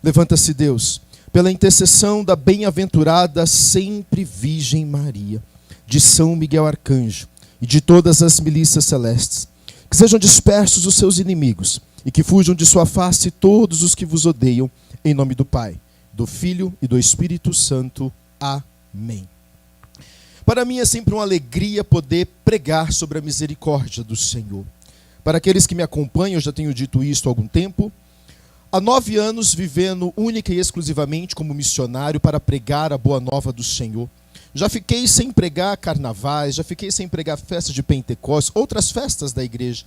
Levanta-se, Deus, pela intercessão da bem-aventurada sempre Virgem Maria, de São Miguel Arcanjo e de todas as milícias celestes, que sejam dispersos os seus inimigos e que fujam de sua face todos os que vos odeiam, em nome do Pai, do Filho e do Espírito Santo. Amém. Para mim é sempre uma alegria poder pregar sobre a misericórdia do Senhor. Para aqueles que me acompanham, eu já tenho dito isso há algum tempo, há 9 anos vivendo única e exclusivamente como missionário para pregar a boa nova do Senhor. Já fiquei sem pregar carnavais, já fiquei sem pregar festas de Pentecostes, outras festas da igreja.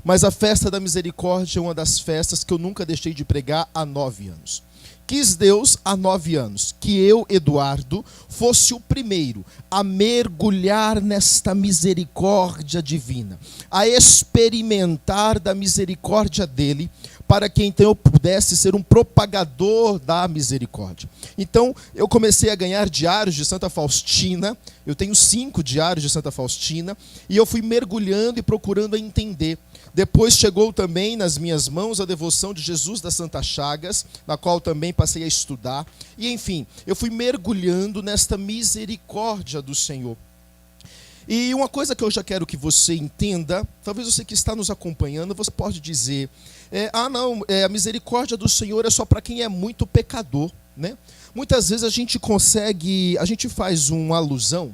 Mas a festa da misericórdia é uma das festas que eu nunca deixei de pregar há 9 anos. Quis Deus, há 9 anos, que eu, Eduardo, fosse o primeiro a mergulhar nesta misericórdia divina, a experimentar da misericórdia dele, para que então eu pudesse ser um propagador da misericórdia. Então eu comecei a ganhar diários de Santa Faustina, eu tenho 5 diários de Santa Faustina, e eu fui mergulhando e procurando entender. Depois chegou também nas minhas mãos a devoção de Jesus das Santas Chagas, na qual também passei a estudar. E enfim, eu fui mergulhando nesta misericórdia do Senhor. E uma coisa que eu já quero que você entenda, talvez você que está nos acompanhando, você pode dizer, a misericórdia do Senhor é só para quem é muito pecador, né? Muitas vezes a gente faz uma alusão,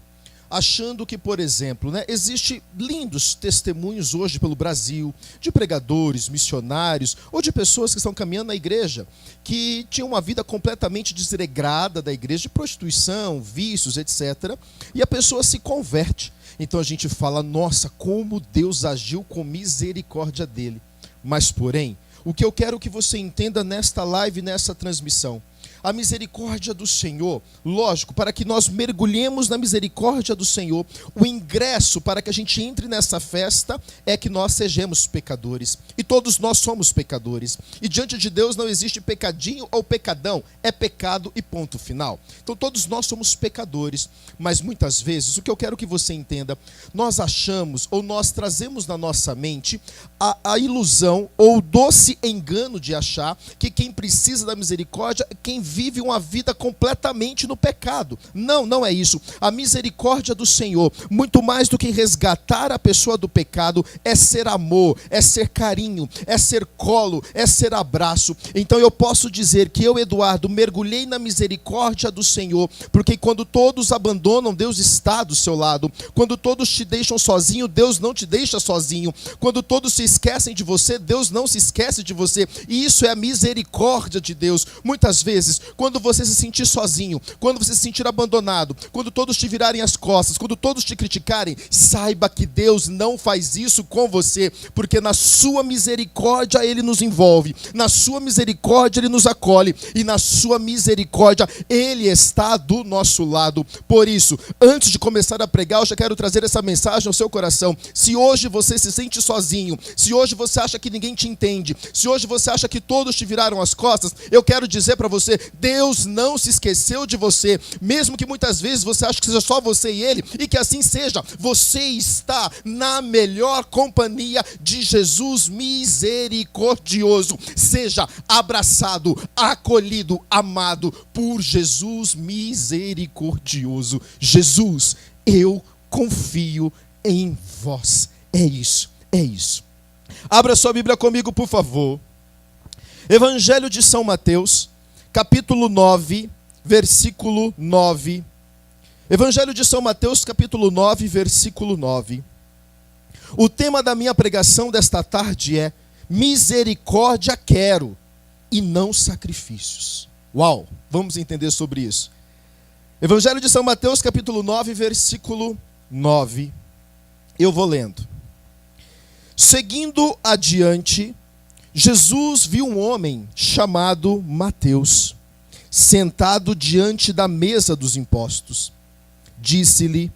achando que, por exemplo, existe lindos testemunhos hoje pelo Brasil, de pregadores, missionários, ou de pessoas que estão caminhando na igreja, que tinham uma vida completamente desregrada da igreja, de prostituição, vícios, etc. E a pessoa se converte. Então a gente fala, nossa, como Deus agiu com misericórdia dele. Mas, porém, o que eu quero que você entenda nesta live, nessa transmissão, a misericórdia do Senhor, lógico, para que nós mergulhemos na misericórdia do Senhor, o ingresso para que a gente entre nessa festa é que nós sejamos pecadores. E todos nós somos pecadores. E diante de Deus não existe pecadinho ou pecadão, é pecado e ponto final. Então todos nós somos pecadores, mas muitas vezes, o que eu quero que você entenda, nós achamos ou nós trazemos na nossa mente a ilusão ou o doce engano de achar que quem precisa da misericórdia é quem vive uma vida completamente no pecado. Não, não é isso. A misericórdia do Senhor, muito mais do que resgatar a pessoa do pecado, é ser amor, é ser carinho, é ser colo, é ser abraço. Então eu posso dizer que eu, Eduardo, mergulhei na misericórdia do Senhor, porque quando todos abandonam, Deus está do seu lado. Quando todos te deixam sozinho, Deus não te deixa sozinho. Quando todos se esquecem de você, Deus não se esquece de você. E isso é a misericórdia de Deus. Muitas vezes, quando você se sentir sozinho, quando você se sentir abandonado, quando todos te virarem as costas, quando todos te criticarem, saiba que Deus não faz isso com você, porque na sua misericórdia Ele nos envolve, na sua misericórdia Ele nos acolhe, e na sua misericórdia Ele está do nosso lado. Por isso, antes de começar a pregar, eu já quero trazer essa mensagem ao seu coração. Se hoje você se sente sozinho, se hoje você acha que ninguém te entende, se hoje você acha que todos te viraram as costas, eu quero dizer para você, Deus não se esqueceu de você, mesmo que muitas vezes você ache que seja só você e Ele, e que assim seja, você está na melhor companhia de Jesus misericordioso. Seja abraçado, acolhido, amado por Jesus misericordioso. Jesus, eu confio em vós. É isso, é isso. Abra sua Bíblia comigo, por favor. Evangelho de São Mateus, capítulo 9, versículo 9. Evangelho de São Mateus, capítulo 9, versículo 9. O tema da minha pregação desta tarde é: misericórdia quero e não sacrifícios. Uau, vamos entender sobre isso. Evangelho de São Mateus, capítulo 9, versículo 9. Eu vou lendo. Seguindo adiante, Jesus viu um homem chamado Mateus, sentado diante da mesa dos impostos. Disse-lhe: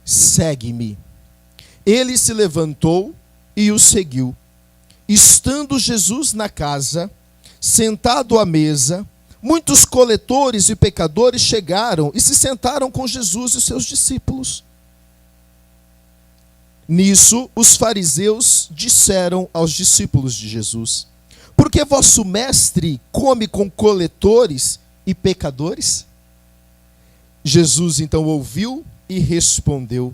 segue-me. Ele se levantou e o seguiu. Estando Jesus na casa, sentado à mesa, muitos coletores e pecadores chegaram e se sentaram com Jesus e seus discípulos. Nisso, os fariseus disseram aos discípulos de Jesus: Porque vosso mestre come com coletores e pecadores? Jesus então ouviu e respondeu: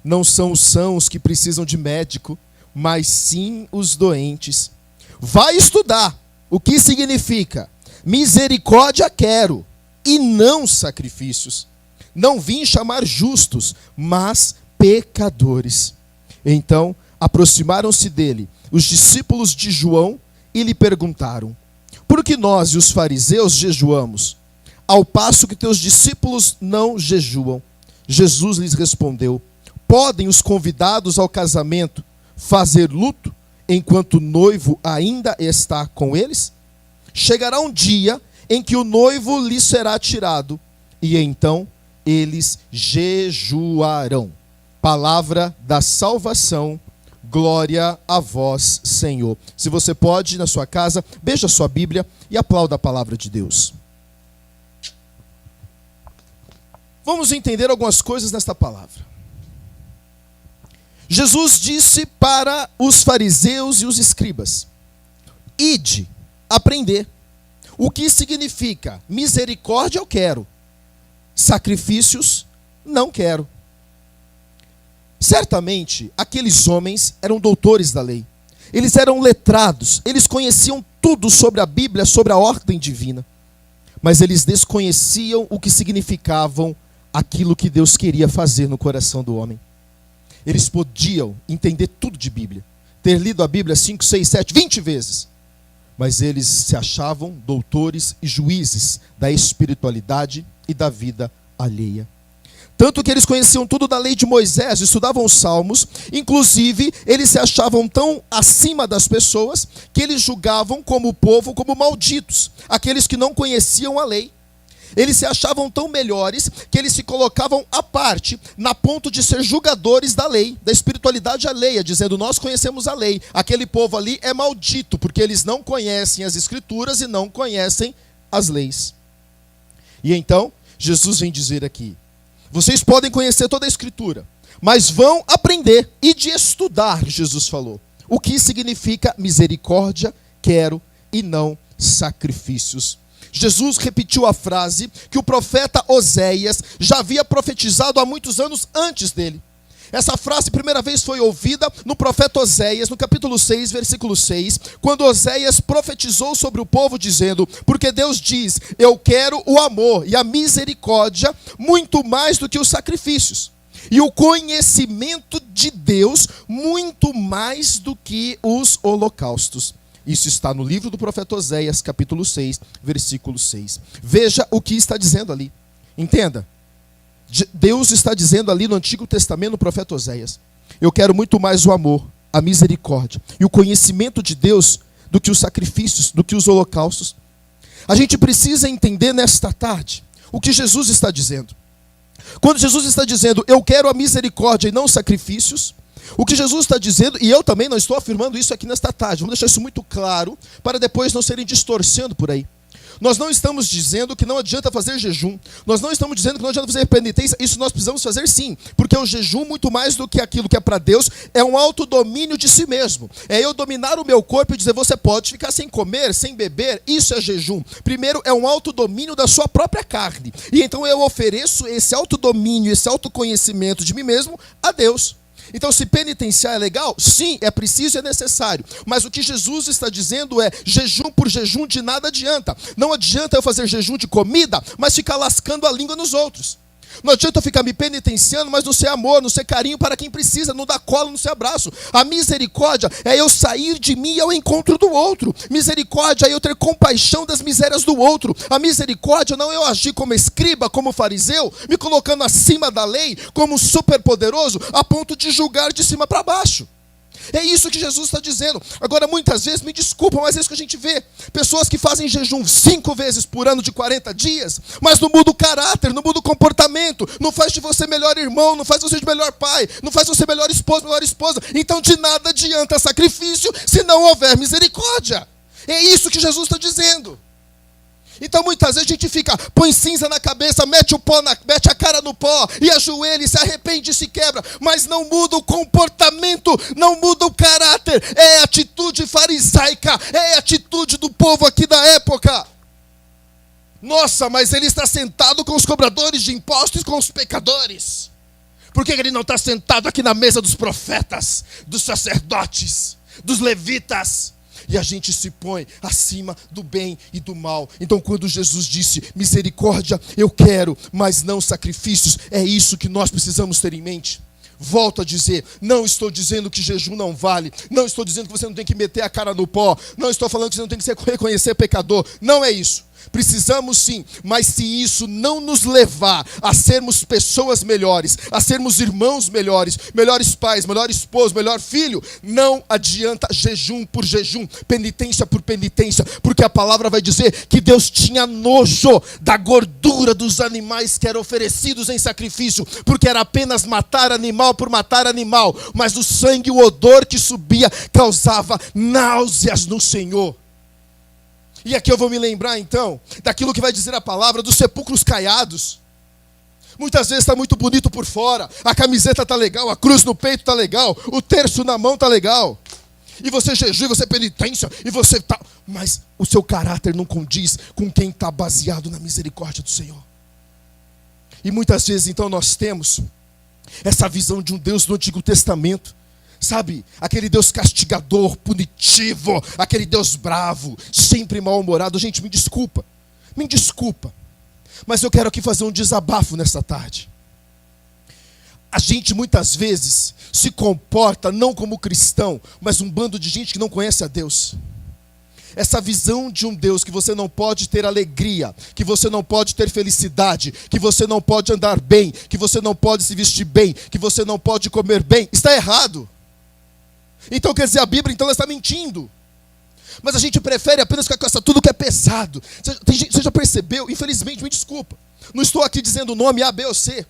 não são os sãos que precisam de médico, mas sim os doentes. Vai estudar o que significa misericórdia quero e não sacrifícios. Não vim chamar justos, mas pecadores. Então aproximaram-se dele os discípulos de João e lhe perguntaram: por que nós e os fariseus jejuamos, ao passo que teus discípulos não jejuam? Jesus lhes respondeu: podem os convidados ao casamento fazer luto enquanto o noivo ainda está com eles? Chegará um dia em que o noivo lhes será tirado, e então eles jejuarão. Palavra da salvação. Glória a vós, Senhor. Se você pode, na sua casa, beija a sua Bíblia e aplauda a palavra de Deus. Vamos entender algumas coisas nesta palavra. Jesus disse para os fariseus e os escribas: ide, aprender. O que significa misericórdia eu quero, sacrifícios não quero. Certamente, aqueles homens eram doutores da lei. Eles eram letrados, eles conheciam tudo sobre a Bíblia, sobre a ordem divina. Mas eles desconheciam o que significavam aquilo que Deus queria fazer no coração do homem. Eles podiam entender tudo de Bíblia, ter lido a Bíblia 5, 6, 7, 20 vezes. Mas eles se achavam doutores e juízes da espiritualidade e da vida alheia. Tanto que eles conheciam tudo da lei de Moisés, estudavam os salmos, inclusive eles se achavam tão acima das pessoas que eles julgavam como o povo como malditos, aqueles que não conheciam a lei. Eles se achavam tão melhores que eles se colocavam à parte, na ponto de ser julgadores da lei, da espiritualidade alheia, dizendo: nós conhecemos a lei, aquele povo ali é maldito, porque eles não conhecem as escrituras e não conhecem as leis. E então, Jesus vem dizer aqui: vocês podem conhecer toda a escritura, mas vão aprender e de estudar, Jesus falou, o que significa misericórdia quero e não sacrifícios. Jesus repetiu a frase que o profeta Oséias já havia profetizado há muitos anos antes dele. Essa frase, primeira vez, foi ouvida no profeta Oséias, no capítulo 6, versículo 6, quando Oséias profetizou sobre o povo, dizendo: porque Deus diz, eu quero o amor e a misericórdia muito mais do que os sacrifícios, e o conhecimento de Deus muito mais do que os holocaustos. Isso está no livro do profeta Oséias, capítulo 6, versículo 6. Veja o que está dizendo ali. Entenda. Deus está dizendo ali no Antigo Testamento, no profeta Oséias: eu quero muito mais o amor, a misericórdia e o conhecimento de Deus do que os sacrifícios, do que os holocaustos. A gente precisa entender nesta tarde o que Jesus está dizendo. Quando Jesus está dizendo, eu quero a misericórdia e não sacrifícios, o que Jesus está dizendo, e eu também não estou afirmando isso aqui nesta tarde, vamos deixar isso muito claro, para depois não serem distorcendo por aí. Nós não estamos dizendo que não adianta fazer jejum, nós não estamos dizendo que não adianta fazer penitência, isso nós precisamos fazer sim, porque o jejum, muito mais do que aquilo que é para Deus, é um autodomínio de si mesmo. É eu dominar o meu corpo e dizer, você pode ficar sem comer, sem beber, isso é jejum. Primeiro é um autodomínio da sua própria carne, e então eu ofereço esse autodomínio, esse autoconhecimento de mim mesmo a Deus. Então, se penitenciar é legal, sim, é preciso e é necessário. Mas o que Jesus está dizendo é, jejum por jejum de nada adianta. Não adianta eu fazer jejum de comida, mas ficar lascando a língua nos outros. Não adianta eu ficar me penitenciando, mas não ser amor, não ser carinho para quem precisa, não dar colo, não ser abraço. A misericórdia é eu sair de mim ao encontro do outro. Misericórdia é eu ter compaixão das misérias do outro. A misericórdia não é eu agir como escriba, como fariseu, me colocando acima da lei, como superpoderoso, a ponto de julgar de cima para baixo. É isso que Jesus está dizendo. Agora, muitas vezes, me desculpam, mas é isso que a gente vê. Pessoas que fazem jejum 5 vezes por ano de 40 dias, mas não muda o caráter, não muda o comportamento, não faz de você melhor irmão, não faz você de melhor pai, não faz você melhor esposo, melhor esposa. Então, de nada adianta sacrifício se não houver misericórdia. É isso que Jesus está dizendo. Então muitas vezes a gente fica, põe cinza na cabeça, mete a cara no pó, e ajoelha, e se arrepende e se quebra, mas não muda o comportamento, não muda o caráter, é a atitude farisaica, é a atitude do povo aqui da época. Nossa, mas ele está sentado com os cobradores de impostos e com os pecadores. Por que ele não está sentado aqui na mesa dos profetas, dos sacerdotes, dos levitas? E a gente se põe acima do bem e do mal. Então quando Jesus disse, misericórdia eu quero, mas não sacrifícios, é isso que nós precisamos ter em mente. Volto a dizer, não estou dizendo que jejum não vale, não estou dizendo que você não tem que meter a cara no pó, não estou falando que você não tem que reconhecer pecador, não é isso. Precisamos sim, mas se isso não nos levar a sermos pessoas melhores, a sermos irmãos melhores, melhores pais, melhor esposo, melhor filho, não adianta jejum por jejum, penitência por penitência, porque a palavra vai dizer que Deus tinha nojo da gordura dos animais que eram oferecidos em sacrifício, porque era apenas matar animal por matar animal, mas o sangue, o odor que subia causava náuseas no Senhor. E aqui eu vou me lembrar então daquilo que vai dizer a palavra dos sepulcros caiados. Muitas vezes está muito bonito por fora, a camiseta está legal, a cruz no peito está legal, o terço na mão está legal. E você jejua, você penitência, e você tá... mas o seu caráter não condiz com quem está baseado na misericórdia do Senhor. E muitas vezes então nós temos essa visão de um Deus do Antigo Testamento. Sabe, aquele Deus castigador, punitivo, aquele Deus bravo, sempre mal-humorado. Gente, me desculpa, mas eu quero aqui fazer um desabafo nessa tarde. A gente muitas vezes se comporta não como cristão, mas um bando de gente que não conhece a Deus. Essa visão de um Deus que você não pode ter alegria, que você não pode ter felicidade, que você não pode andar bem, que você não pode se vestir bem, que você não pode comer bem, está errado. Então quer dizer, a Bíblia então ela está mentindo. Mas a gente prefere apenas ficar com tudo que é pesado. Você já percebeu? Infelizmente, me desculpa, não estou aqui dizendo o nome A, B ou C,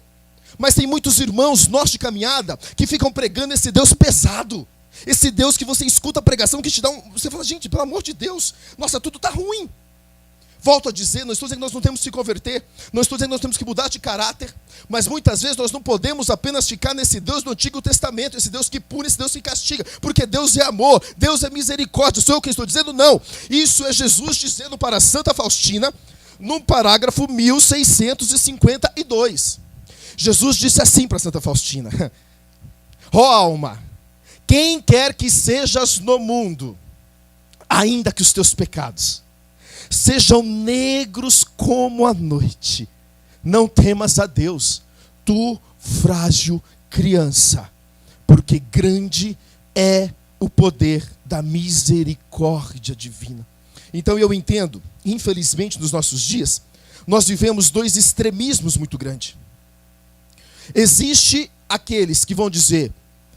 mas tem muitos irmãos nossos de caminhada que ficam pregando esse Deus pesado. Esse Deus que você escuta a pregação que te dá você fala, gente, pelo amor de Deus, nossa, tudo está ruim. Volto a dizer, não estou dizendo que nós não temos que se converter, não estou dizendo que nós temos que mudar de caráter, mas muitas vezes nós não podemos apenas ficar nesse Deus do Antigo Testamento, esse Deus que pune, esse Deus que castiga, porque Deus é amor, Deus é misericórdia. Sou eu quem estou dizendo? Não. Isso é Jesus dizendo para Santa Faustina, no parágrafo 1652. Jesus disse assim para Santa Faustina: ó alma, quem quer que sejas no mundo, ainda que os teus pecados sejam negros como a noite, não temas a Deus, tu frágil criança, porque grande é o poder da misericórdia divina. Então eu entendo, infelizmente nos nossos dias, nós vivemos dois extremismos muito grandes. Existe aqueles que vão dizer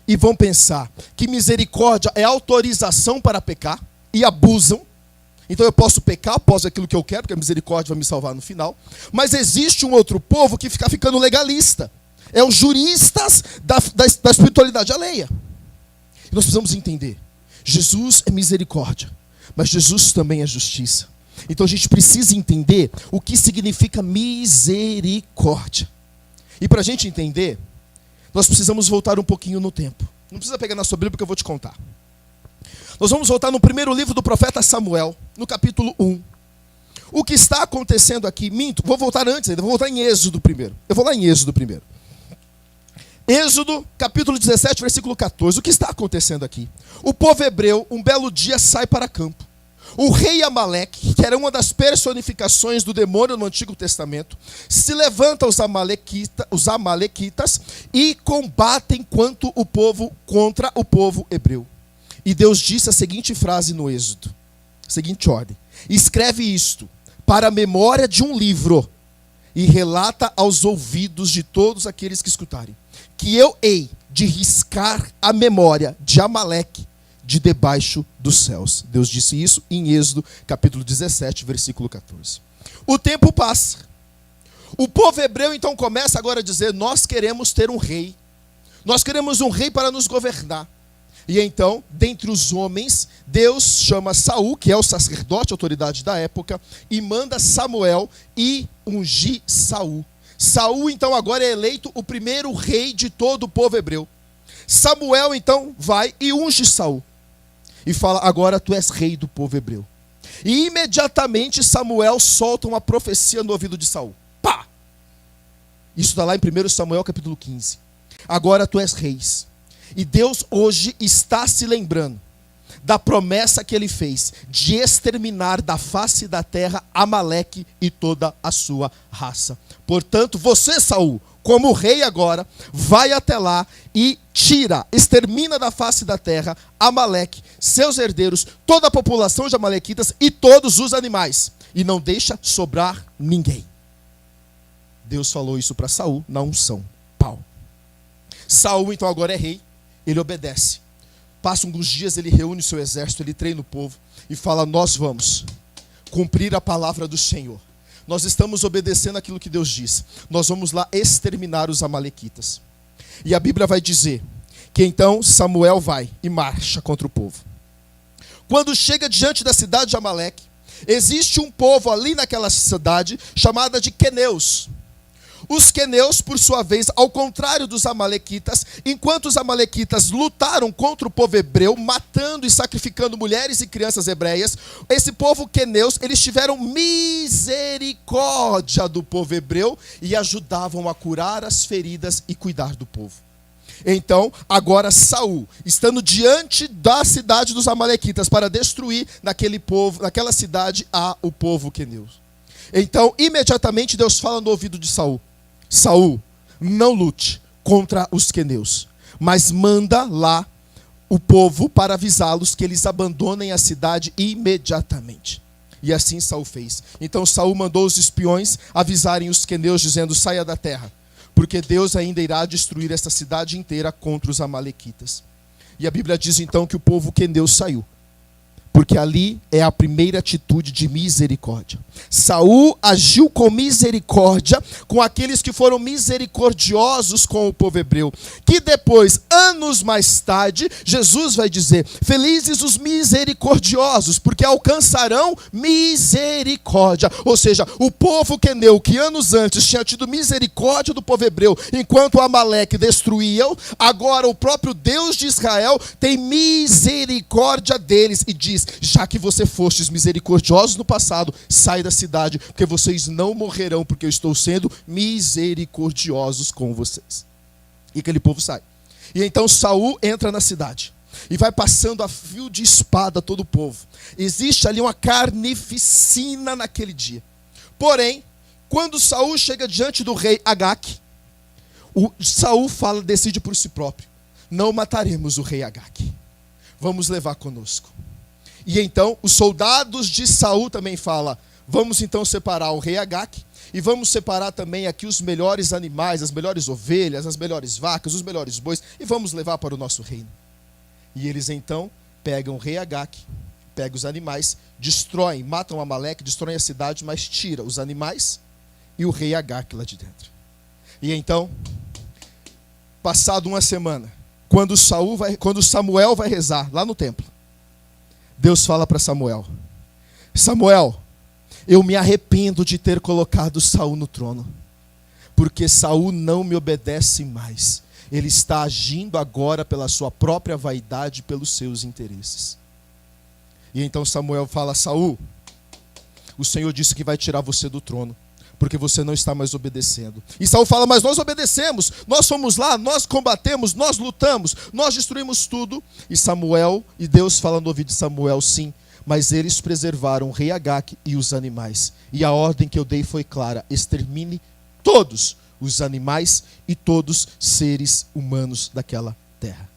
e vão pensar que misericórdia é autorização para pecar e abusam. Então eu posso pecar, posso aquilo que eu quero, porque a misericórdia vai me salvar no final. Mas existe um outro povo que fica ficando legalista. É os juristas da espiritualidade alheia. E nós precisamos entender, Jesus é misericórdia, mas Jesus também é justiça. Então a gente precisa entender o que significa misericórdia. E para a gente entender, nós precisamos voltar um pouquinho no tempo. Não precisa pegar na sua Bíblia, porque eu vou te contar. Nós vamos voltar no primeiro livro do profeta Samuel, no capítulo 1. O que está acontecendo aqui, vou voltar antes ainda, vou voltar em Êxodo primeiro. Eu vou lá em Êxodo primeiro. Êxodo, capítulo 17, versículo 14. O que está acontecendo aqui? O povo hebreu, um belo dia, sai para campo. O rei Amaleque, que era uma das personificações do demônio no Antigo Testamento, se levanta os amalequitas e combatem contra o povo hebreu. E Deus disse a seguinte frase no Êxodo, seguinte ordem: escreve isto para a memória de um livro e relata aos ouvidos de todos aqueles que escutarem, que eu hei de riscar a memória de Amaleque de debaixo dos céus. Deus disse isso em Êxodo capítulo 17, versículo 14. O tempo passa. O povo hebreu então começa agora a dizer: nós queremos ter um rei. Nós queremos um rei para nos governar. E então, dentre os homens, Deus chama Saul, que é o sacerdote, a autoridade da época, e manda Samuel e ungir Saul. Saul, então, agora é eleito o primeiro rei de todo o povo hebreu. Samuel, então, vai e unge Saul. E fala, agora tu és rei do povo hebreu. E imediatamente Samuel solta uma profecia no ouvido de Saul. Pá! Isso está lá em 1 Samuel capítulo 15. Agora tu és rei. E Deus hoje está se lembrando da promessa que ele fez de exterminar da face da terra Amaleque e toda a sua raça. Portanto, você, Saul, como rei agora, vai até lá e extermina da face da terra Amaleque, seus herdeiros, toda a população de amalequitas e todos os animais. E não deixa sobrar ninguém. Deus falou isso para Saul na unção. Pau. Saul então agora é rei, ele obedece. Passa alguns dias, ele reúne o seu exército, ele treina o povo e fala, nós vamos cumprir a palavra do Senhor. Nós estamos obedecendo aquilo que Deus diz. Nós vamos lá exterminar os amalequitas. E a Bíblia vai dizer que então Samuel vai e marcha contra o povo. Quando chega diante da cidade de Amaleque, existe um povo ali naquela cidade chamada de queneus. Os queneus, por sua vez, ao contrário dos amalequitas, enquanto os amalequitas lutaram contra o povo hebreu, matando e sacrificando mulheres e crianças hebreias, esse povo queneus, eles tiveram misericórdia do povo hebreu e ajudavam a curar as feridas e cuidar do povo. Então, agora Saul, estando diante da cidade dos amalequitas para destruir naquela cidade o povo queneus. Então, imediatamente Deus fala no ouvido de Saul: Saul, não lute contra os queneus, mas manda lá o povo para avisá-los que eles abandonem a cidade imediatamente. E assim Saul fez. Então Saul mandou os espiões avisarem os queneus, dizendo: saia da terra, porque Deus ainda irá destruir esta cidade inteira contra os amalequitas. E a Bíblia diz então que o povo queneu saiu, porque ali é a primeira atitude de misericórdia. Saul agiu com misericórdia com aqueles que foram misericordiosos com o povo hebreu. Que depois, anos mais tarde, Jesus vai dizer: felizes os misericordiosos, porque alcançarão misericórdia. Ou seja, o povo queneu, que anos antes tinha tido misericórdia do povo hebreu, enquanto Amaleque destruía-o, agora o próprio Deus de Israel tem misericórdia deles e diz: já que você fostes misericordiosos no passado, sai da cidade, porque vocês não morrerão, porque eu estou sendo misericordiosos com vocês. E aquele povo sai. E então Saul entra na cidade e vai passando a fio de espada todo o povo. Existe ali uma carnificina naquele dia. Porém, quando Saul chega diante do rei Agaque, Saul decide por si próprio: não mataremos o rei Agaque, vamos levar conosco. E então os soldados de Saul também falam: vamos então separar o rei Agaque e vamos separar também aqui os melhores animais, as melhores ovelhas, as melhores vacas, os melhores bois, e vamos levar para o nosso reino. E eles então pegam o rei Agaque, pegam os animais, destroem, matam Amaleque, destroem a cidade, mas tira os animais e o rei Agaque lá de dentro. E então, passado uma semana, quando Samuel vai rezar lá no templo, Deus fala para Samuel: Samuel, eu me arrependo de ter colocado Saul no trono, porque Saul não me obedece mais. Ele está agindo agora pela sua própria vaidade, pelos seus interesses. E então Samuel fala: Saul, o Senhor disse que vai tirar você do trono, porque você não está mais obedecendo. E Saul fala: mas nós obedecemos, nós fomos lá, nós combatemos, nós lutamos, nós destruímos tudo. E Deus fala no ouvido de Samuel: sim, mas eles preservaram o rei Agaque e os animais. E a ordem que eu dei foi clara: extermine todos os animais e todos seres humanos daquela terra.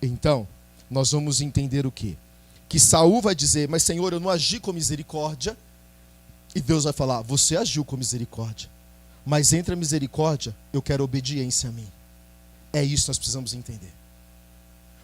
Então, nós vamos entender o quê? Que Saul vai dizer: mas Senhor, eu não agi com misericórdia. E Deus vai falar: você agiu com misericórdia, mas entre a misericórdia eu quero obediência a mim. É isso que nós precisamos entender.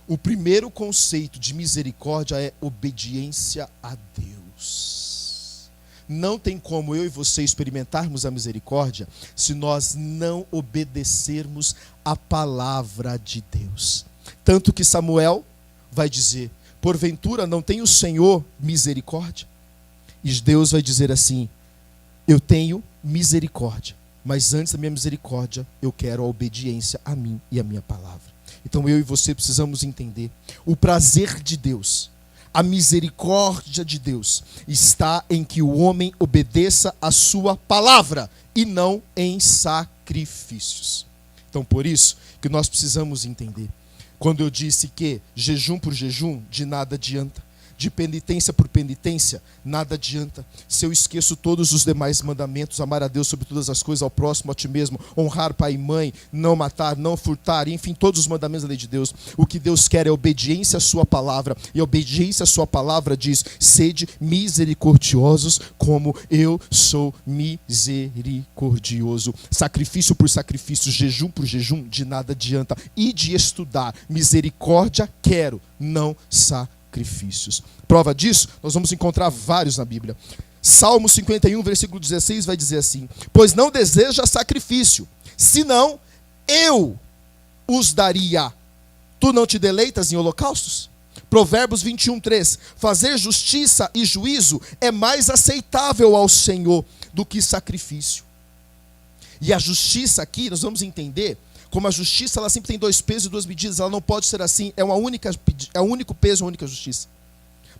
O primeiro conceito de misericórdia é obediência a Deus. Não tem como eu e você experimentarmos a misericórdia se nós não obedecermos a palavra de Deus. Tanto que Samuel vai dizer: porventura não tem o Senhor misericórdia? E Deus vai dizer assim: eu tenho misericórdia, mas antes da minha misericórdia, eu quero a obediência a mim e a minha palavra. Então eu e você precisamos entender: o prazer de Deus, a misericórdia de Deus, está em que o homem obedeça a sua palavra e não em sacrifícios. Então por isso que nós precisamos entender. Quando eu disse que jejum por jejum, de nada adianta. De penitência por penitência, nada adianta. Se eu esqueço todos os demais mandamentos: amar a Deus sobre todas as coisas, ao próximo, a ti mesmo, honrar pai e mãe, não matar, não furtar, enfim, todos os mandamentos da lei de Deus. O que Deus quer é obediência à sua palavra. E a obediência à sua palavra diz: sede misericordiosos como eu sou misericordioso. Sacrifício por sacrifício, jejum por jejum, de nada adianta. E de estudar, misericórdia quero, não sacrifícios. Prova disso, nós vamos encontrar vários na Bíblia. Salmo 51, versículo 16 vai dizer assim: pois não deseja sacrifício, senão eu os daria. Tu não te deleitas em holocaustos? Provérbios 21, 3: fazer justiça e juízo é mais aceitável ao Senhor do que sacrifício. E a justiça aqui, nós vamos entender como a justiça, ela sempre tem dois pesos e duas medidas. Ela não pode ser assim, é um único peso, uma única justiça.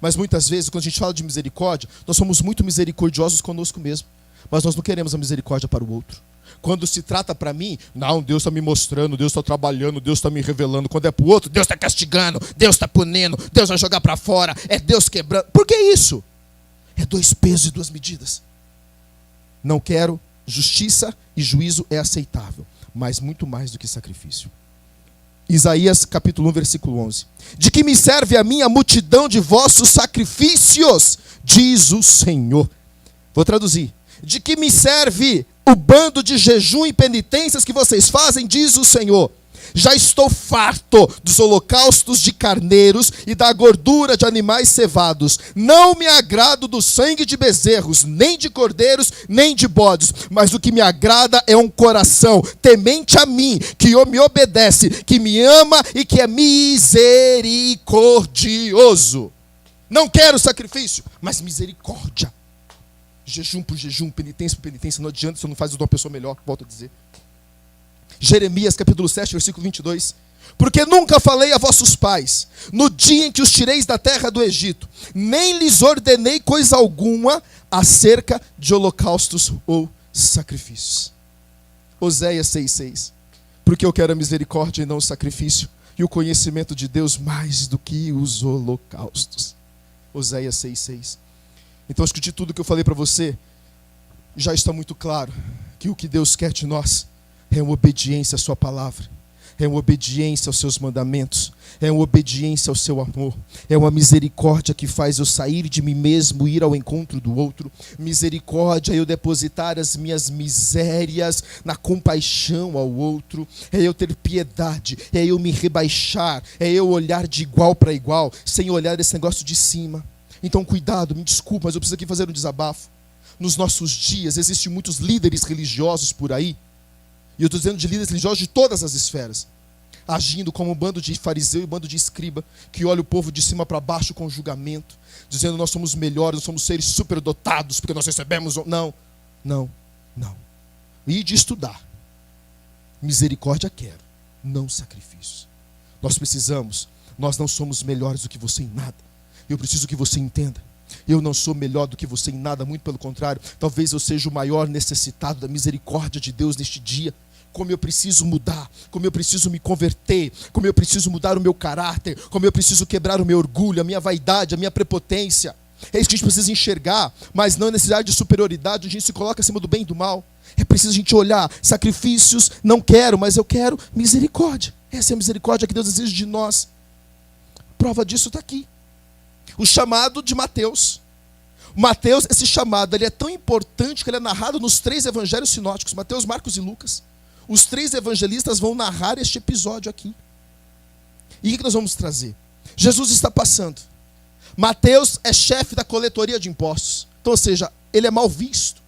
Mas muitas vezes, quando a gente fala de misericórdia, nós somos muito misericordiosos conosco mesmo, mas nós não queremos a misericórdia para o outro. Quando se trata para mim, não, Deus está me mostrando, Deus está trabalhando, Deus está me revelando. Quando é para o outro, Deus está castigando, Deus está punindo, Deus vai jogar para fora, é Deus quebrando. Por que isso? É dois pesos e duas medidas. Não quero, justiça e juízo é aceitável, mas muito mais do que sacrifício. Isaías capítulo 1, versículo 11: de que me serve a mim a multidão de vossos sacrifícios, diz o Senhor. Vou traduzir: de que me serve o bando de jejum e penitências que vocês fazem, diz o Senhor. Já estou farto dos holocaustos de carneiros e da gordura de animais cevados. Não me agrado do sangue de bezerros, nem de cordeiros, nem de bodes. Mas o que me agrada é um coração temente a mim, que me obedece, que me ama e que é misericordioso. Não quero sacrifício, mas misericórdia. Jejum por jejum, penitência por penitência, não adianta, você não faz de uma pessoa melhor, volto a dizer. Jeremias capítulo 7, versículo 22: porque nunca falei a vossos pais, no dia em que os tireis da terra do Egito, nem lhes ordenei coisa alguma acerca de holocaustos ou sacrifícios. Oséias 6,6: porque eu quero a misericórdia e não o sacrifício, e o conhecimento de Deus mais do que os holocaustos. Oséias 6,6. Então, escute tudo que eu falei para você. Já está muito claro que o que Deus quer de nós é uma obediência à sua palavra, é uma obediência aos seus mandamentos, é uma obediência ao seu amor, é uma misericórdia que faz eu sair de mim mesmo e ir ao encontro do outro. Misericórdia é eu depositar as minhas misérias na compaixão ao outro, é eu ter piedade, é eu me rebaixar, é eu olhar de igual para igual, sem olhar esse negócio de cima. Então cuidado, me desculpa, mas eu preciso aqui fazer um desabafo. Nos nossos dias existem muitos líderes religiosos por aí, e eu estou dizendo de líderes religiosos de todas as esferas, agindo como um bando de fariseu e um bando de escriba, que olha o povo de cima para baixo com julgamento, dizendo nós somos melhores, nós somos seres superdotados, porque nós recebemos... Não. E de estudar. Misericórdia quero, não sacrifícios. Nós não somos melhores do que você em nada. Eu preciso que você entenda. Eu não sou melhor do que você em nada, muito pelo contrário. Talvez eu seja o maior necessitado da misericórdia de Deus neste dia. Como eu preciso mudar, como eu preciso me converter, como eu preciso mudar o meu caráter, como eu preciso quebrar o meu orgulho, a minha vaidade, a minha prepotência. É isso que a gente precisa enxergar, mas não é necessidade de superioridade, a gente se coloca acima do bem e do mal. É preciso a gente olhar, sacrifícios não quero, mas eu quero misericórdia. Essa é a misericórdia que Deus exige de nós. Prova disso está aqui. O chamado de Mateus. Mateus, esse chamado, ele é tão importante que ele é narrado nos 3 evangelhos sinóticos, Mateus, Marcos e Lucas. Os 3 evangelistas vão narrar este episódio aqui. E o que nós vamos trazer? Jesus está passando. Mateus é chefe da coletoria de impostos. Então, ou seja, ele é mal visto.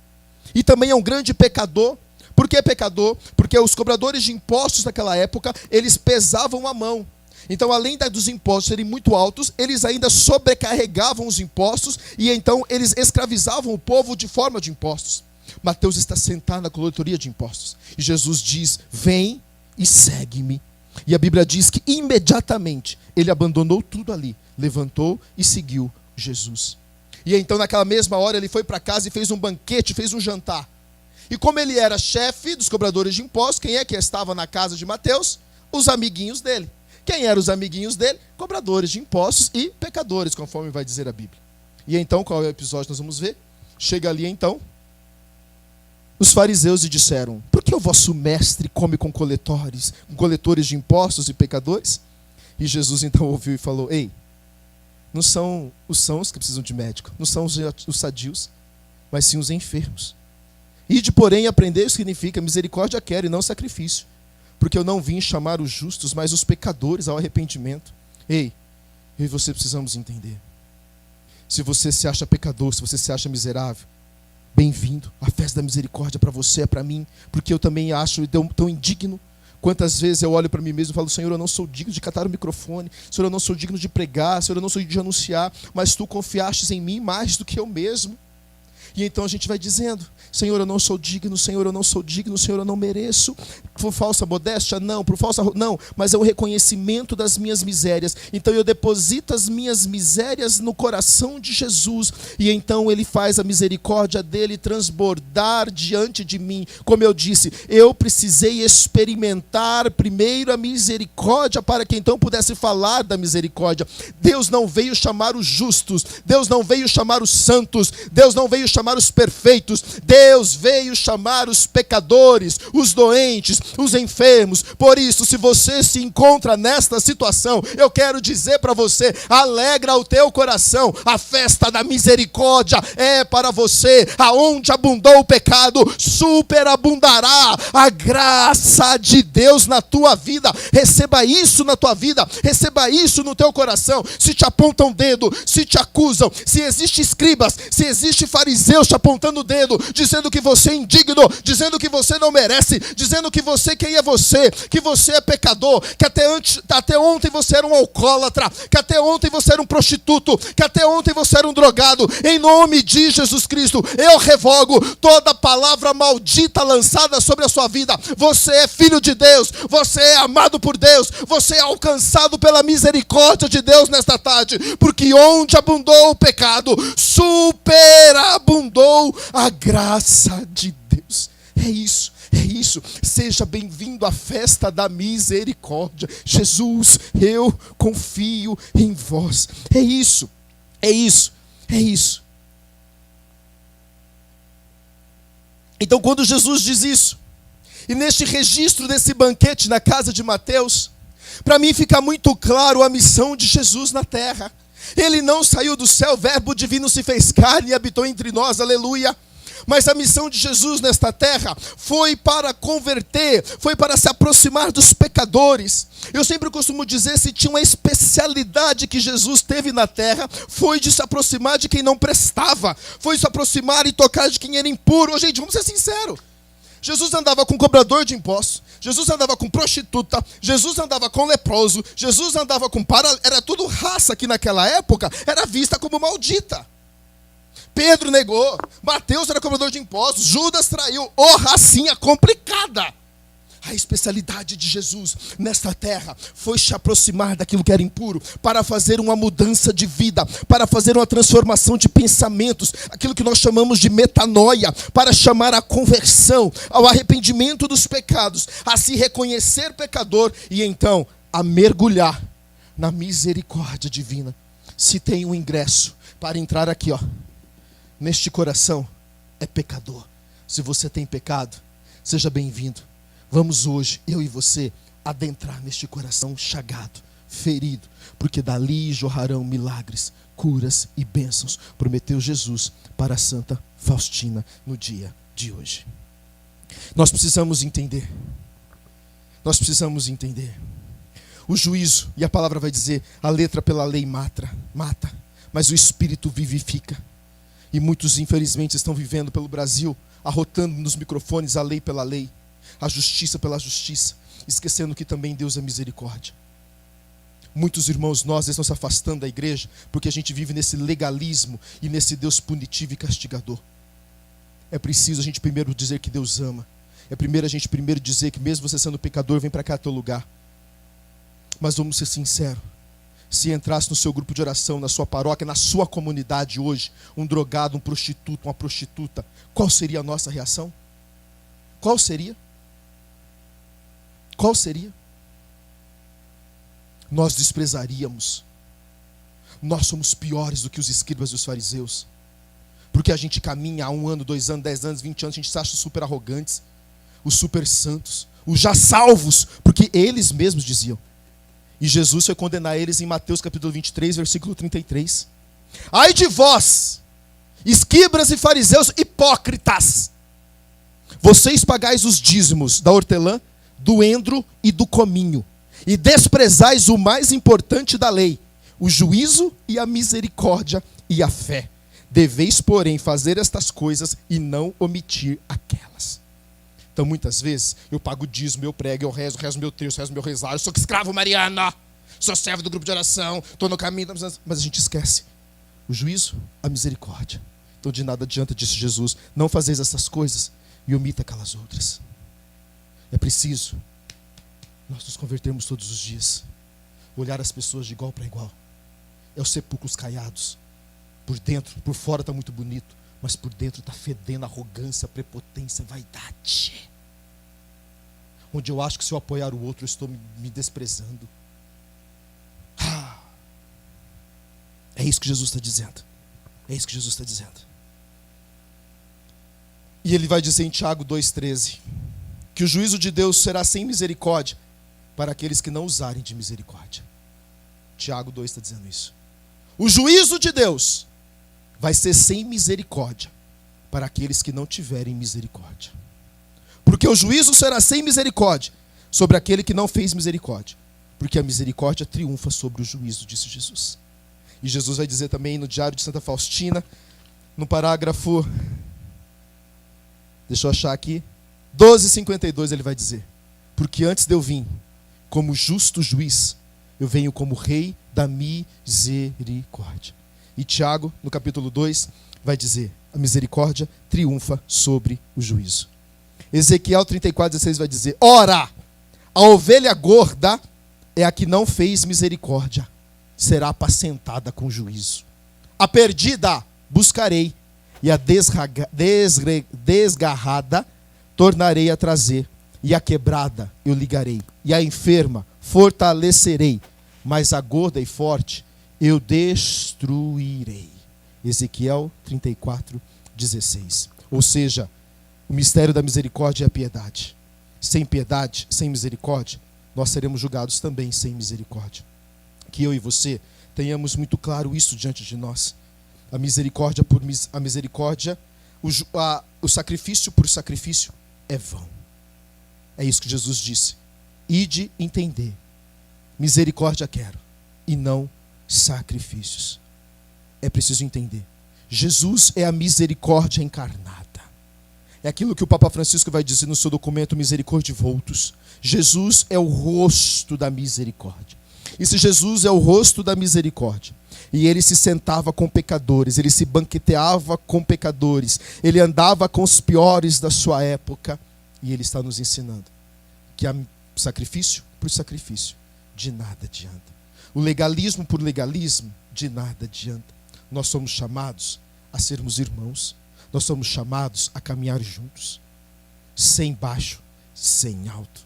E também é um grande pecador. Por que pecador? Porque os cobradores de impostos naquela época, eles pesavam a mão. Então, além dos impostos serem muito altos, eles ainda sobrecarregavam os impostos e então eles escravizavam o povo de forma de impostos. Mateus está sentado na coletoria de impostos e Jesus diz: vem e segue-me. E a Bíblia diz que imediatamente ele abandonou tudo ali, levantou e seguiu Jesus. E então naquela mesma hora ele foi para casa e fez um banquete, fez um jantar. E como ele era chefe dos cobradores de impostos, quem é que estava na casa de Mateus? Os amiguinhos dele. Quem eram os amiguinhos dele? Cobradores de impostos e pecadores, conforme vai dizer a Bíblia. E então, qual é o episódio que nós vamos ver? Chega ali então os fariseus e disseram: por que o vosso mestre come com coletores de impostos e pecadores? E Jesus então ouviu e falou: ei, não são os sãos que precisam de médico, não são os sadios, mas sim os enfermos. Ide, porém, aprender o que significa misericórdia quero e não sacrifício, porque eu não vim chamar os justos, mas os pecadores ao arrependimento. Ei, eu e você precisamos entender. Se você se acha pecador, se você se acha miserável, bem-vindo. A festa da misericórdia para você, é para mim, porque eu também acho tão indigno. Quantas vezes eu olho para mim mesmo e falo: Senhor, eu não sou digno de catar o microfone, Senhor, eu não sou digno de pregar, Senhor, eu não sou digno de anunciar, mas Tu confiastes em mim mais do que eu mesmo. E então a gente vai dizendo: Senhor, eu não sou digno, Senhor, eu não sou digno, Senhor, eu não mereço. Por falsa modéstia? Não. Não, mas é o reconhecimento das minhas misérias. Então eu deposito as minhas misérias no coração de Jesus. E então Ele faz a misericórdia dEle transbordar diante de mim. Como eu disse, eu precisei experimentar primeiro a misericórdia para que então pudesse falar da misericórdia. Deus não veio chamar os justos, Deus não veio chamar os santos, Deus não veio chamar os perfeitos, Deus veio chamar os pecadores, os doentes, os enfermos. Por isso, se você se encontra nesta situação, eu quero dizer para você: alegra o teu coração, a festa da misericórdia é para você. Aonde abundou o pecado, superabundará a graça de Deus na tua vida. Receba isso na tua vida, receba isso no teu coração. Se te apontam o dedo, se te acusam, se existe escribas, se existe fariseus te apontando o dedo, dizendo que você é indigno, dizendo que você não merece, dizendo que você, quem é você? Que você é pecador, que até ontem você era um alcoólatra, que até ontem você era um prostituto, que até ontem você era um drogado. Em nome de Jesus Cristo, eu revogo toda palavra maldita lançada sobre a sua vida. Você é filho de Deus, você é amado por Deus, você é alcançado pela misericórdia de Deus nesta tarde, porque onde abundou o pecado, superabundou a graça de Deus. É isso. É isso, seja bem-vindo à festa da misericórdia. Jesus, eu confio em vós. É isso, é isso, é isso. Então, quando Jesus diz isso, e neste registro desse banquete na casa de Mateus, para mim fica muito claro a missão de Jesus na terra. Ele não saiu do céu, o verbo divino se fez carne e habitou entre nós, aleluia. Mas a missão de Jesus nesta terra foi para converter, foi para se aproximar dos pecadores. Eu sempre costumo dizer, se tinha uma especialidade que Jesus teve na terra, foi de se aproximar de quem não prestava, foi de se aproximar e tocar de quem era impuro. Ô, gente, vamos ser sinceros. Jesus andava com cobrador de impostos, Jesus andava com prostituta, Jesus andava com leproso, Jesus andava com era tudo raça que naquela época era vista como maldita. Pedro negou, Mateus era cobrador de impostos, Judas traiu. Racinha complicada. A especialidade de Jesus nesta terra foi se aproximar daquilo que era impuro, para fazer uma mudança de vida, para fazer uma transformação de pensamentos, aquilo que nós chamamos de metanoia, para chamar a conversão, ao arrependimento dos pecados, a se reconhecer pecador e então a mergulhar na misericórdia divina. Se tem um ingresso para entrar aqui, neste coração, é pecador. Se você tem pecado, seja bem-vindo. Vamos hoje, eu e você, adentrar neste coração chagado, ferido, porque dali jorrarão milagres, curas e bênçãos, prometeu Jesus para a Santa Faustina no dia de hoje. Nós precisamos entender. O juízo, e a palavra vai dizer, a letra pela lei mata, mas o Espírito vivifica. E muitos, infelizmente, estão vivendo pelo Brasil, arrotando nos microfones a lei pela lei, a justiça pela justiça, esquecendo que também Deus é misericórdia. Muitos irmãos nossos estão se afastando da igreja porque a gente vive nesse legalismo e nesse Deus punitivo e castigador. É preciso a gente primeiro dizer que Deus ama. A gente primeiro dizer que mesmo você sendo pecador, vem para cá teu lugar. Mas vamos ser sinceros. Se entrasse no seu grupo de oração, na sua paróquia, na sua comunidade hoje, um drogado, um prostituto, uma prostituta, qual seria a nossa reação? Qual seria? Qual seria? Nós desprezaríamos. Nós somos piores do que os escribas e os fariseus. Porque a gente caminha há 1 ano, 2 anos, 10 anos, 20 anos, a gente se acha super arrogantes, os super santos, os já salvos, porque eles mesmos diziam. E Jesus foi condenar eles em Mateus capítulo 23, versículo 33. Ai de vós, escribas e fariseus hipócritas! Vocês pagais os dízimos da hortelã, do endro e do cominho, e desprezais o mais importante da lei, o juízo e a misericórdia e a fé. Deveis, porém, fazer estas coisas e não omitir aquelas. Então, muitas vezes, eu pago o dízimo, eu prego, eu rezo meu terço, rezo meu rosário, sou escravo Mariana, sou servo do grupo de oração, estou no caminho, mas a gente esquece o juízo, a misericórdia. Então, de nada adianta, disse Jesus, não fazeis essas coisas e omita aquelas outras. É preciso nós nos convertermos todos os dias, olhar as pessoas de igual para igual. É os sepulcros caiados. Por dentro, por fora está muito bonito, mas por dentro está fedendo arrogância, prepotência, vaidade. Onde eu acho que se eu apoiar o outro, eu estou me desprezando. É isso que Jesus está dizendo. É isso que Jesus está dizendo. E ele vai dizer em Tiago 2,13, que o juízo de Deus será sem misericórdia para aqueles que não usarem de misericórdia. Tiago 2 está dizendo isso. O juízo de Deus vai ser sem misericórdia para aqueles que não tiverem misericórdia. Porque o juízo será sem misericórdia sobre aquele que não fez misericórdia. Porque a misericórdia triunfa sobre o juízo, disse Jesus. E Jesus vai dizer também no Diário de Santa Faustina, no parágrafo, deixa eu achar aqui, 12:52, ele vai dizer: porque antes de eu vir como justo juiz, eu venho como rei da misericórdia. E Tiago, no capítulo 2, vai dizer: a misericórdia triunfa sobre o juízo. Ezequiel 34:16 vai dizer: ora, a ovelha gorda é a que não fez misericórdia, será apacentada com juízo. A perdida buscarei, e a desgarrada tornarei a trazer, e a quebrada eu ligarei, e a enferma fortalecerei, mas a gorda e forte eu destruirei. Ezequiel 34:16. Ou seja, o mistério da misericórdia é a piedade. Sem piedade, sem misericórdia, nós seremos julgados também sem misericórdia. Que eu e você tenhamos muito claro isso diante de nós. A misericórdia por a misericórdia, o sacrifício por sacrifício é vão. É isso que Jesus disse. Ide entender. Misericórdia quero e não sacrifícios. É preciso entender. Jesus é a misericórdia encarnada. É aquilo que o Papa Francisco vai dizer no seu documento Misericordiae Vultus. Jesus é o rosto da misericórdia. E se Jesus é o rosto da misericórdia, e ele se sentava com pecadores, ele se banqueteava com pecadores, ele andava com os piores da sua época, e ele está nos ensinando que a sacrifício por sacrifício de nada adianta. O legalismo por legalismo de nada adianta. Nós somos chamados a sermos irmãos. Nós somos chamados a caminhar juntos, sem baixo, sem alto.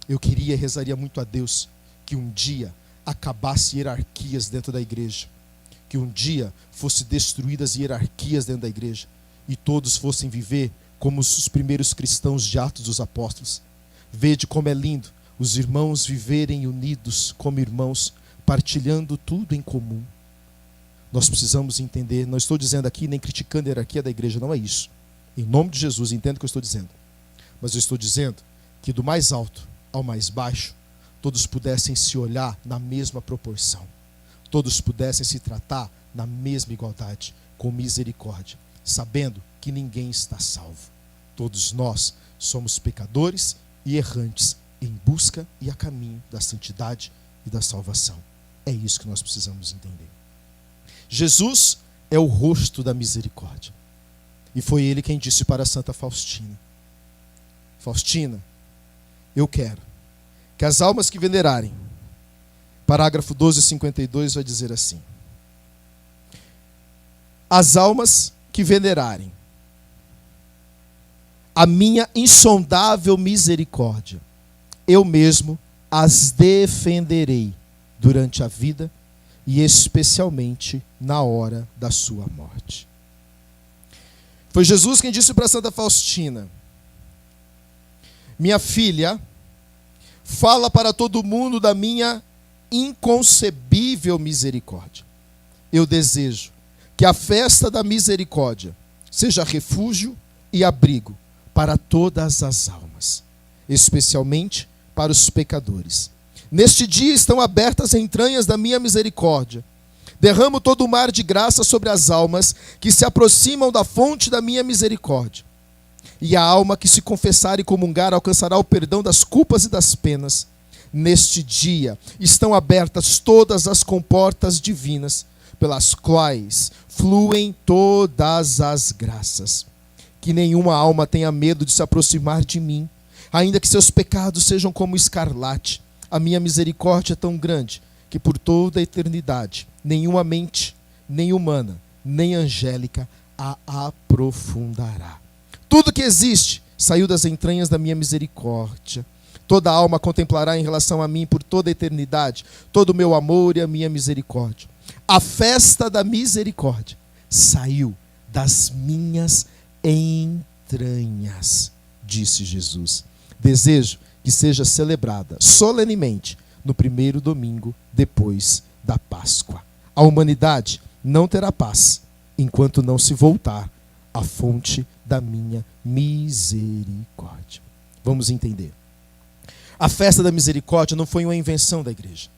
Eu queria e rezaria muito a Deus que um dia acabasse hierarquias dentro da igreja, que um dia fossem destruídas hierarquias dentro da igreja e todos fossem viver como os primeiros cristãos de Atos dos Apóstolos. Vede como é lindo os irmãos viverem unidos como irmãos, partilhando tudo em comum. Nós precisamos entender, não estou dizendo aqui nem criticando a hierarquia da igreja, não é isso. Em nome de Jesus, entenda o que eu estou dizendo. Mas eu estou dizendo que do mais alto ao mais baixo, todos pudessem se olhar na mesma proporção. Todos pudessem se tratar na mesma igualdade, com misericórdia, sabendo que ninguém está salvo. Todos nós somos pecadores e errantes em busca e a caminho da santidade e da salvação. É isso que nós precisamos entender. Jesus é o rosto da misericórdia. E foi ele quem disse para Santa Faustina: Faustina, eu quero que as almas que venerarem, parágrafo 1252 vai dizer assim: as almas que venerarem a minha insondável misericórdia, eu mesmo as defenderei durante a vida e especialmente na hora da sua morte. Foi Jesus quem disse para Santa Faustina: minha filha, fala para todo mundo da minha inconcebível misericórdia. Eu desejo que a festa da misericórdia seja refúgio e abrigo para todas as almas, especialmente para os pecadores. Neste dia estão abertas as entranhas da minha misericórdia. Derramo todo o mar de graça sobre as almas que se aproximam da fonte da minha misericórdia. E a alma que se confessar e comungar alcançará o perdão das culpas e das penas. Neste dia estão abertas todas as comportas divinas, pelas quais fluem todas as graças. Que nenhuma alma tenha medo de se aproximar de mim, ainda que seus pecados sejam como escarlate. A minha misericórdia é tão grande que por toda a eternidade nenhuma mente, nem humana, nem angélica a aprofundará. Tudo que existe saiu das entranhas da minha misericórdia. Toda alma contemplará em relação a mim por toda a eternidade todo o meu amor e a minha misericórdia. A festa da misericórdia saiu das minhas entranhas, disse Jesus. Desejo que seja celebrada solenemente no primeiro domingo depois da Páscoa. A humanidade não terá paz enquanto não se voltar à fonte da minha misericórdia. Vamos entender. A festa da misericórdia não foi uma invenção da igreja,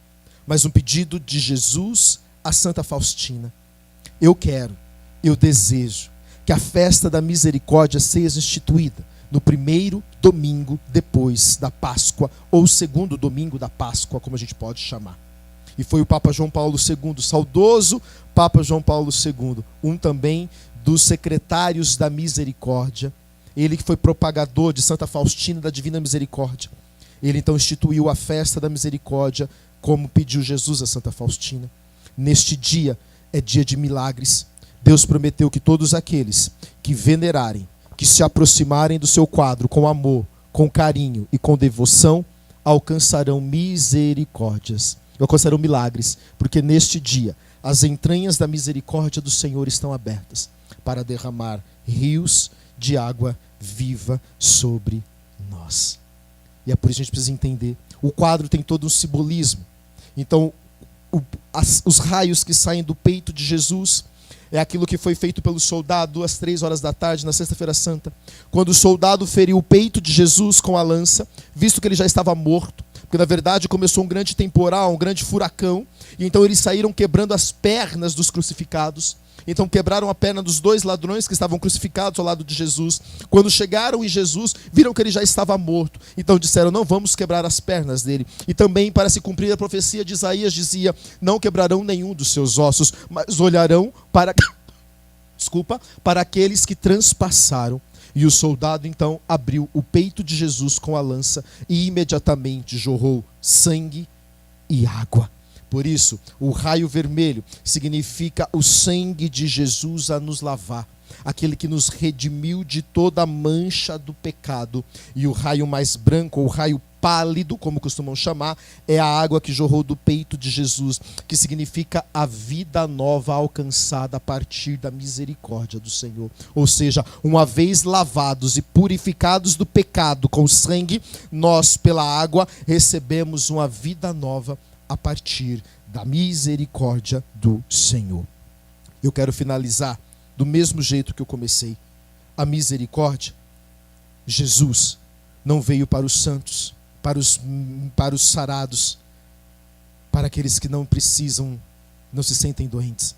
mas um pedido de Jesus a Santa Faustina. Eu desejo que a festa da misericórdia seja instituída no primeiro domingo depois da Páscoa, ou segundo domingo da Páscoa, como a gente pode chamar. E foi o Papa João Paulo II, saudoso Papa João Paulo II, um também dos secretários da misericórdia, ele que foi propagador de Santa Faustina da Divina Misericórdia. Ele então instituiu a festa da misericórdia, como pediu Jesus a Santa Faustina. Neste dia é dia de milagres. Deus prometeu que todos aqueles que venerarem, que se aproximarem do seu quadro com amor, com carinho e com devoção, alcançarão misericórdias, alcançarão milagres, porque neste dia as entranhas da misericórdia do Senhor estão abertas para derramar rios de água viva sobre nós. E é por isso que a gente precisa entender. O quadro tem todo um simbolismo. Então, os raios que saem do peito de Jesus é aquilo que foi feito pelo soldado às 3 horas da tarde, na Sexta-feira Santa. Quando o soldado feriu o peito de Jesus com a lança, visto que ele já estava morto, porque na verdade começou um grande temporal, um grande furacão, e então eles saíram quebrando as pernas dos crucificados. Então quebraram a perna dos 2 ladrões que estavam crucificados ao lado de Jesus. Quando chegaram em Jesus, viram que ele já estava morto. Então disseram: não vamos quebrar as pernas dele. E também, para se cumprir a profecia de Isaías, dizia: não quebrarão nenhum dos seus ossos, mas olharão para aqueles que transpassaram. E o soldado então abriu o peito de Jesus com a lança e imediatamente jorrou sangue e água. Por isso, o raio vermelho significa o sangue de Jesus a nos lavar, aquele que nos redimiu de toda a mancha do pecado. E o raio mais branco, ou raio pálido, como costumam chamar, é a água que jorrou do peito de Jesus, que significa a vida nova alcançada a partir da misericórdia do Senhor. Ou seja, uma vez lavados e purificados do pecado com sangue, nós, pela água, recebemos uma vida nova a partir da misericórdia do Senhor. Eu quero finalizar do mesmo jeito que eu comecei. A misericórdia, Jesus não veio para os santos, para os sarados, para aqueles que não precisam, não se sentem doentes.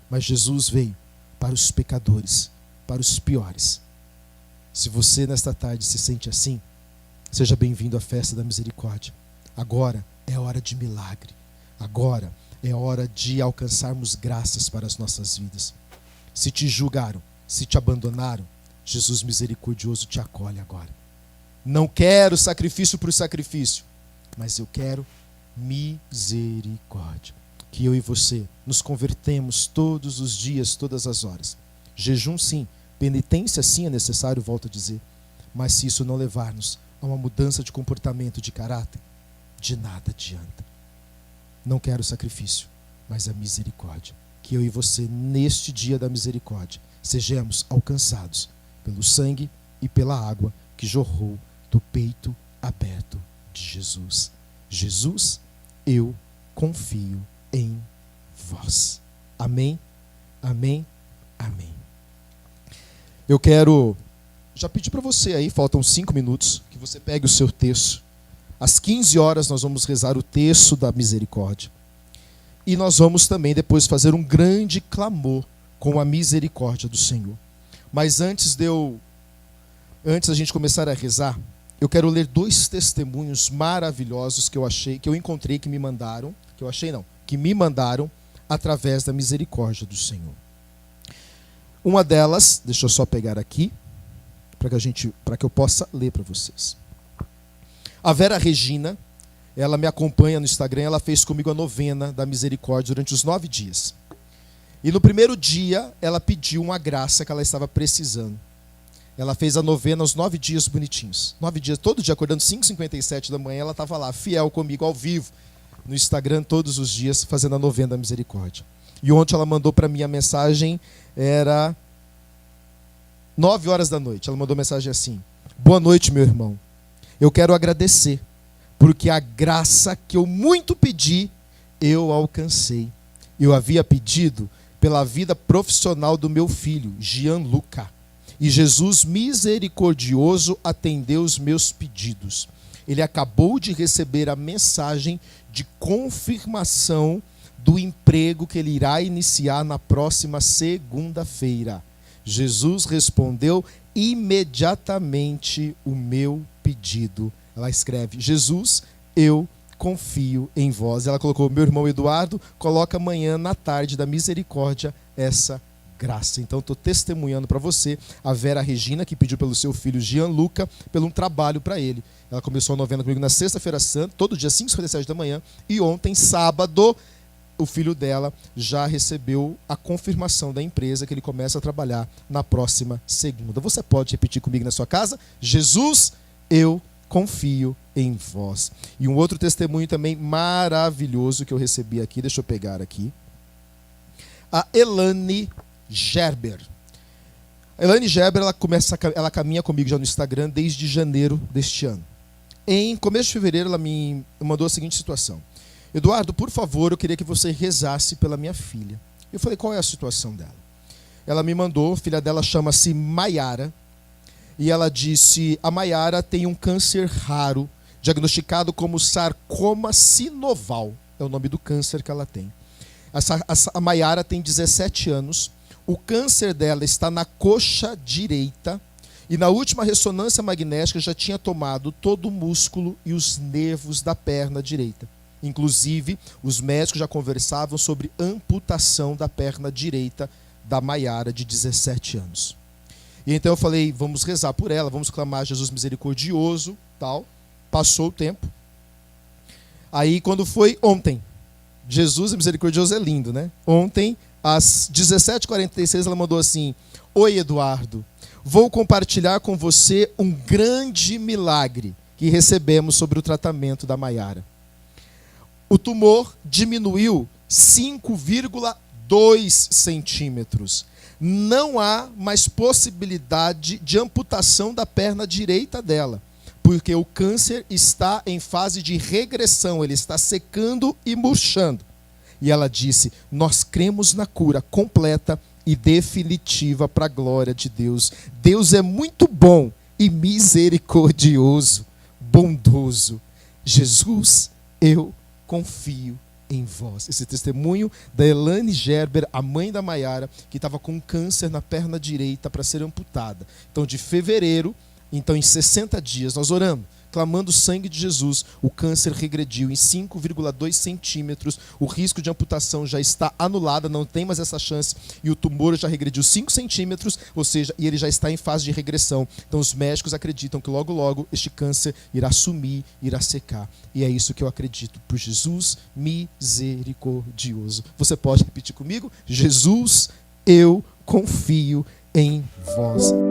Mas Jesus veio para os pecadores, para os piores. Se você nesta tarde se sente assim, seja bem-vindo à festa da misericórdia. Agora é hora de milagre. Agora é hora de alcançarmos graças para as nossas vidas. Se te julgaram, se te abandonaram, Jesus misericordioso te acolhe agora. Não quero sacrifício por sacrifício, mas eu quero misericórdia. Que eu e você nos convertemos todos os dias, todas as horas. Jejum sim, penitência sim é necessário, volto a dizer. Mas se isso não levar-nos a uma mudança de comportamento, de caráter, de nada adianta. Não quero sacrifício, mas a misericórdia. Que eu e você, neste dia da misericórdia, sejamos alcançados pelo sangue e pela água que jorrou do peito aberto de Jesus. Jesus, eu confio em vós. Amém, amém, amém. Eu quero já pedir para você aí, faltam 5 minutos, que você pegue o seu texto. Às 15 horas nós vamos rezar o texto da misericórdia. E nós vamos também depois fazer um grande clamor com a misericórdia do Senhor. Mas antes da gente começar a rezar, eu quero ler 2 testemunhos maravilhosos que eu encontrei, que me mandaram, que me mandaram através da misericórdia do Senhor. Uma delas, deixa eu só pegar aqui, para que eu possa ler para vocês. A Vera Regina, ela me acompanha no Instagram, ela fez comigo a novena da misericórdia durante os 9 dias. E no primeiro dia, ela pediu uma graça que ela estava precisando. Ela fez a novena aos 9 dias bonitinhos. 9 dias, todo dia, acordando 5h57 da manhã, ela estava lá, fiel comigo, ao vivo, no Instagram, todos os dias, fazendo a novena da misericórdia. E ontem ela mandou para mim a mensagem, era 9 horas da noite. Ela mandou mensagem assim: boa noite, meu irmão. Eu quero agradecer, porque a graça que eu muito pedi, eu alcancei. Eu havia pedido pela vida profissional do meu filho, Gianluca. E Jesus misericordioso atendeu os meus pedidos. Ele acabou de receber a mensagem de confirmação do emprego que ele irá iniciar na próxima segunda-feira. Jesus respondeu imediatamente o meu pedido. Ela escreve: Jesus, eu confio em vós. Ela colocou: meu irmão Eduardo, coloca amanhã na tarde da misericórdia essa graça. Então estou testemunhando para você a Vera Regina, que pediu pelo seu filho Gianluca, pelo um trabalho para ele. Ela começou a novena comigo na sexta-feira santa, todo dia 5h57 da manhã, e ontem, sábado, o filho dela já recebeu a confirmação da empresa que ele começa a trabalhar na próxima segunda. Você pode repetir comigo na sua casa? Jesus, eu confio em vós. E um outro testemunho também maravilhoso que eu recebi aqui, deixa eu pegar aqui. A Elane Gerber. A Elane Gerber, ela caminha comigo já no Instagram desde janeiro deste ano. Em começo de fevereiro, ela me mandou a seguinte situação: Eduardo, por favor, eu queria que você rezasse pela minha filha. Eu falei: qual é a situação dela? Ela me mandou, a filha dela chama-se Maiara, e ela disse: a Maiara tem um câncer raro, diagnosticado como sarcoma sinoval. É o nome do câncer que ela tem. A Maiara tem 17 anos, o câncer dela está na coxa direita, e na última ressonância magnética já tinha tomado todo o músculo e os nervos da perna direita. Inclusive, os médicos já conversavam sobre amputação da perna direita da Maiara, de 17 anos. E então eu falei: vamos rezar por ela, vamos clamar a Jesus misericordioso, tal. Passou o tempo. Aí, quando foi ontem, Jesus misericordioso é lindo, né? Ontem, às 17h46, ela mandou assim: oi, Eduardo, vou compartilhar com você um grande milagre que recebemos sobre o tratamento da Maiara. O tumor diminuiu 5,2 centímetros. Não há mais possibilidade de amputação da perna direita dela, porque o câncer está em fase de regressão, ele está secando e murchando. E ela disse: nós cremos na cura completa e definitiva para a glória de Deus. Deus é muito bom e misericordioso, bondoso. Jesus, eu confio em vós. Esse testemunho da Elane Gerber, a mãe da Maiara, que estava com câncer na perna direita para ser amputada. Então, de fevereiro, em 60 dias, nós oramos. clamando o sangue de Jesus, o câncer regrediu em 5,2 centímetros, o risco de amputação já está anulado, não tem mais essa chance, e o tumor já regrediu 5 centímetros, ou seja, e ele já está em fase de regressão. Então os médicos acreditam que logo logo este câncer irá sumir, irá secar. E é isso que eu acredito, por Jesus misericordioso. Você pode repetir comigo? Jesus, eu confio em vós.